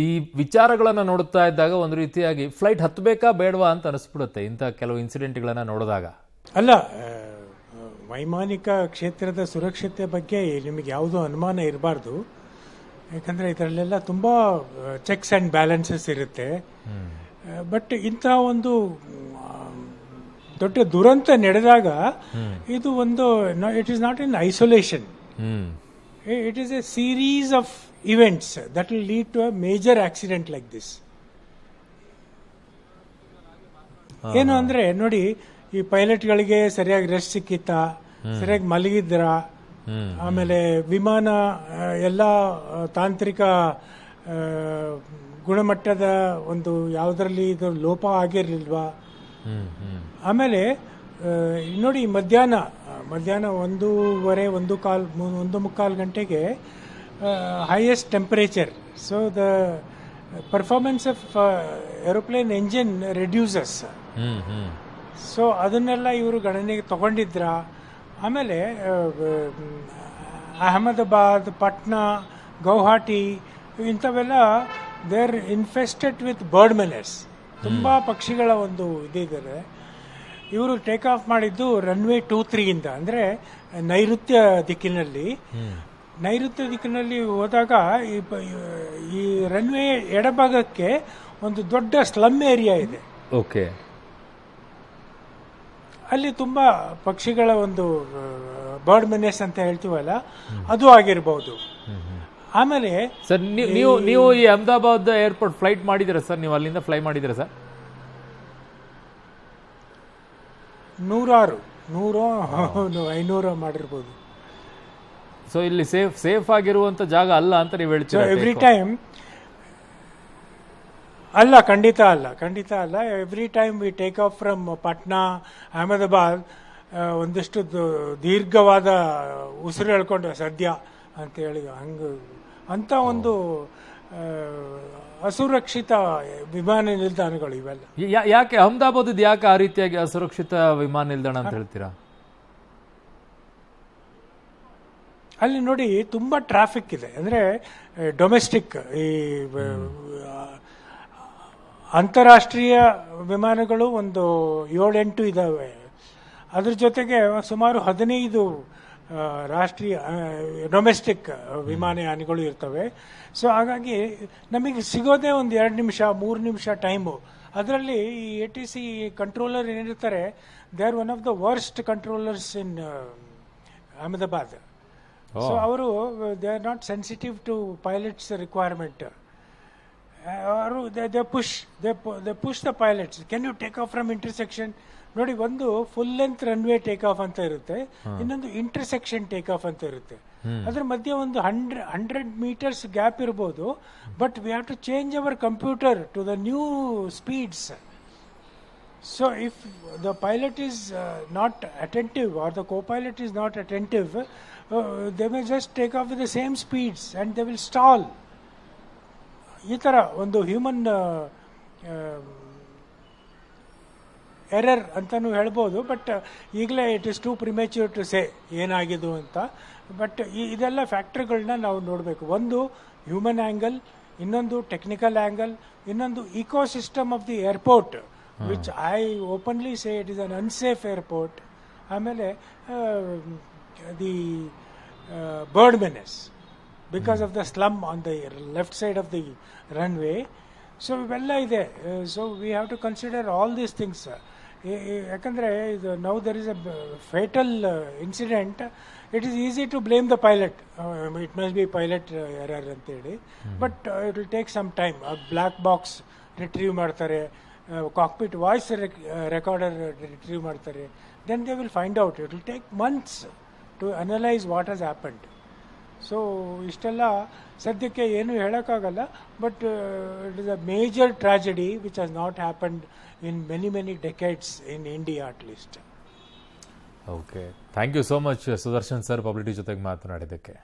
ಈ ವಿಚಾರಗಳನ್ನು ನೋಡುತ್ತಾ ಇದ್ದಾಗ ಒಂದು ರೀತಿಯಾಗಿ ಫ್ಲೈಟ್ ಹತ್ತಬೇಕಾ ಬೇಡವಾ ಅಂತ ಅನಿಸ್ಬಿಡುತ್ತೆ ಇಂಥ ಕೆಲವು ಇನ್ಸಿಡೆಂಟ್ಗಳನ್ನು ನೋಡಿದಾಗ. ಅಲ್ಲ, ವೈಮಾನಿಕ ಕ್ಷೇತ್ರದ ಸುರಕ್ಷತೆ ಬಗ್ಗೆ ನಿಮಗೆ ಯಾವುದೂ ಅನುಮಾನ ಇರಬಾರ್ದು. ಯಾಕಂದರೆ ಇದರಲ್ಲೆಲ್ಲ ತುಂಬ ಚೆಕ್ಸ್ ಆ್ಯಂಡ್ ಬ್ಯಾಲೆನ್ಸಸ್ ಇರುತ್ತೆ. ಬಟ್ ಇಂಥ ಒಂದು ದೊಡ್ಡ ದುರಂತ ನಡೆದಾಗ ಇದು ಒಂದು it is not in isolation. It is A series of events that will lead to a major accident like this. ಏನು ಅಂದರೆ ನೋಡಿ, ಈ ಪೈಲಟ್ಗಳಿಗೆ ಸರಿಯಾಗಿ ರೆಸ್ಟ್ ಸಿಕ್ಕಿತ್ತಾ, ಸರಿಯಾಗಿ ಮಲಗಿದ್ರ, ಆಮೇಲೆ ವಿಮಾನ ಎಲ್ಲ ತಾಂತ್ರಿಕ ಗುಣಮಟ್ಟದ ಒಂದು ಯಾವುದರಲ್ಲಿ ಇದು ಲೋಪ ಆಗಿರಲಿಲ್ವಾ. ಆಮೇಲೆ ನೋಡಿ, ಮಧ್ಯಾಹ್ನ 1:15 1:45 ಗಂಟೆಗೆ highest temperature, so the performance of aeroplane engine reduces. So ಅದನ್ನೆಲ್ಲ ಇವರು ಗಣನೆಗೆ ತಗೊಂಡಿದ್ರ. ಆಮೇಲೆ ಅಹಮದಾಬಾದ್, ಪಟ್ನಾ, ಗೌಹಾಟಿ ಇಂಥವೆಲ್ಲ they are infested with bird menace. ತುಂಬ ಪಕ್ಷಿಗಳ ಒಂದು ಇದಿದ್ದಾರೆ. ಇವರು ಟೇಕ್ ಆಫ್ ಮಾಡಿದ್ದು ರನ್ವೇ 23 ಅಂದರೆ ನೈಋತ್ಯ ದಿಕ್ಕಿನಲ್ಲಿ. ನೈಋತ್ಯ ದಿಕ್ಕಿನಲ್ಲಿ ಹೋದಾಗ ಈ ರನ್ವೇ ಎಡಭಾಗಕ್ಕೆ ಒಂದು ದೊಡ್ಡ ಸ್ಲಮ್ ಏರಿಯಾ ಇದೆ. ಓಕೆ, ಅಲ್ಲಿ ತುಂಬ ಪಕ್ಷಿಗಳ ಒಂದು ಬರ್ಡ್ ಮೆನೆಸ್ ಅಂತ ಹೇಳ್ತೀವಲ್ಲ, ಅದು ಆಗಿರ್ಬೋದು. ಆಮೇಲೆ ಸರ್, ನೀವು ಈ ಅಹಮದಾಬಾದ್ ಏರ್ಪೋರ್ಟ್ ಫ್ಲೈಟ್ ಮಾಡಿದ್ದೀರಾ ಸರ್? ನೀವು ಅಲ್ಲಿಂದ ಫ್ಲೈ ಮಾಡಿದ್ದೀರಾ ಸರ್? 100 500 ಮಾಡಿರ್ಬೋದು. ಸೊ ಇಲ್ಲಿ ಸೇಫ್ ಆಗಿರುವಂತ ಜಾಗ ಅಲ್ಲ ಅಂತ ನೀವು ಹೇಳ್ತೀರಾ? ಎವ್ರಿ ಟೈಮ್ ಅಲ್ಲ, ಖಂಡಿತ ಅಲ್ಲ. Every time we take off from Patna, Ahmedabad, ಒಂದಿಷ್ಟು ದೀರ್ಘವಾದ ಉಸಿರು ಹೇಳ್ಕೊಂಡು ಸದ್ಯ ಅಂತೇಳಿ ಅಂತ ಒಂದು ಅಸುರಕ್ಷಿತ ವಿಮಾನ ನಿಲ್ದಾಣಗಳು ಇವೆಲ್ಲ. ಯಾಕೆ ಅಹಮದಾಬಾದ್ ಯಾಕೆ ಆ ರೀತಿಯಾಗಿ ಅಸುರಕ್ಷಿತ ವಿಮಾನ ನಿಲ್ದಾಣ ಅಂತ ಹೇಳ್ತೀರಾ? ಅಲ್ಲಿ ನೋಡಿ, ತುಂಬ ಟ್ರಾಫಿಕ್ ಇದೆ. ಅಂದರೆ ಡೊಮೆಸ್ಟಿಕ್, ಈ ಅಂತಾರಾಷ್ಟ್ರೀಯ ವಿಮಾನಗಳು ಒಂದು 7-8 ಇದ್ದಾವೆ. ಅದ್ರ ಜೊತೆಗೆ ಸುಮಾರು 15 ರಾಷ್ಟ್ರೀಯ ಡೊಮೆಸ್ಟಿಕ್ ವಿಮಾನಯಾನಗಳು ಇರ್ತವೆ. ಸೊ ಹಾಗಾಗಿ ನಮಗೆ ಸಿಗೋದೇ ಒಂದು 2 ನಿಮಿಷ 3 ನಿಮಿಷ ಟೈಮು. ಅದರಲ್ಲಿ ಈ ATC ಕಂಟ್ರೋಲರ್ ಏನಿರ್ತಾರೆ, they are one of the worst controllers in Ahmedabad. So ಅವರು they are not sensitive to pilots requirement. ಅವರು they push the pilots, can you take off from intersection. ನೋಡಿ, ಒಂದು full length runway take off ಅಂತ ಇರುತ್ತೆ, ಇನ್ನೊಂದು intersection take off ಅಂತ ಇರುತ್ತೆ. ಅದ್ರ ಮಧ್ಯೆ ಒಂದು 100 meters ಗ್ಯಾಪ್ ಇರ್ಬೋದು. But we have to change our computer to the new speeds. So if the pilot is not attentive or the co-pilot is not attentive, they may just take off with the same speeds and they will stall. ಈ ಥರ ಒಂದು human error ಅಂತಲೂ ಹೇಳ್ಬೋದು. But ಈಗಲೇ it is too premature to say ಏನಾಗಿದ್ದು ಅಂತ. But ಇದೆಲ್ಲ ಫ್ಯಾಕ್ಟ್ರಿಗಳನ್ನ ನಾವು ನೋಡಬೇಕು. ಒಂದು ಹ್ಯೂಮನ್ ಆ್ಯಂಗಲ್, ಇನ್ನೊಂದು ಟೆಕ್ನಿಕಲ್ ಆ್ಯಂಗಲ್, ಇನ್ನೊಂದು ecosystem of the airport, which I openly say it is an unsafe airport. ಆಮೇಲೆ the bird menace because of the slum on the left side of the runway. So ಇವೆಲ್ಲ ಇದೆ. So we have to consider all these things. ಯಾಕಂದರೆ ಇದು now there is a fatal incident. It is easy to blame the pilot. It must be pilot error ಅಂತೇಳಿ. But it will take some time. A black box retrieve ಮಾಡ್ತಾರೆ, cockpit voice recorder retrieve ಮಾಡ್ತಾರೆ. Then they will find out. It will take months to analyse what has happened. So ಇಷ್ಟೆಲ್ಲ ಸದ್ಯಕ್ಕೆ ಏನು ಹೇಳೋಕ್ಕಾಗಲ್ಲ. But it is a major tragedy which has not happened in many decades in India at least. Okay, thank you so much Sudarshan sir, ಪಬ್ಲಿಟಿ ಜೊತೆಗೆ ಮಾತನಾಡಿದ್ದಕ್ಕೆ.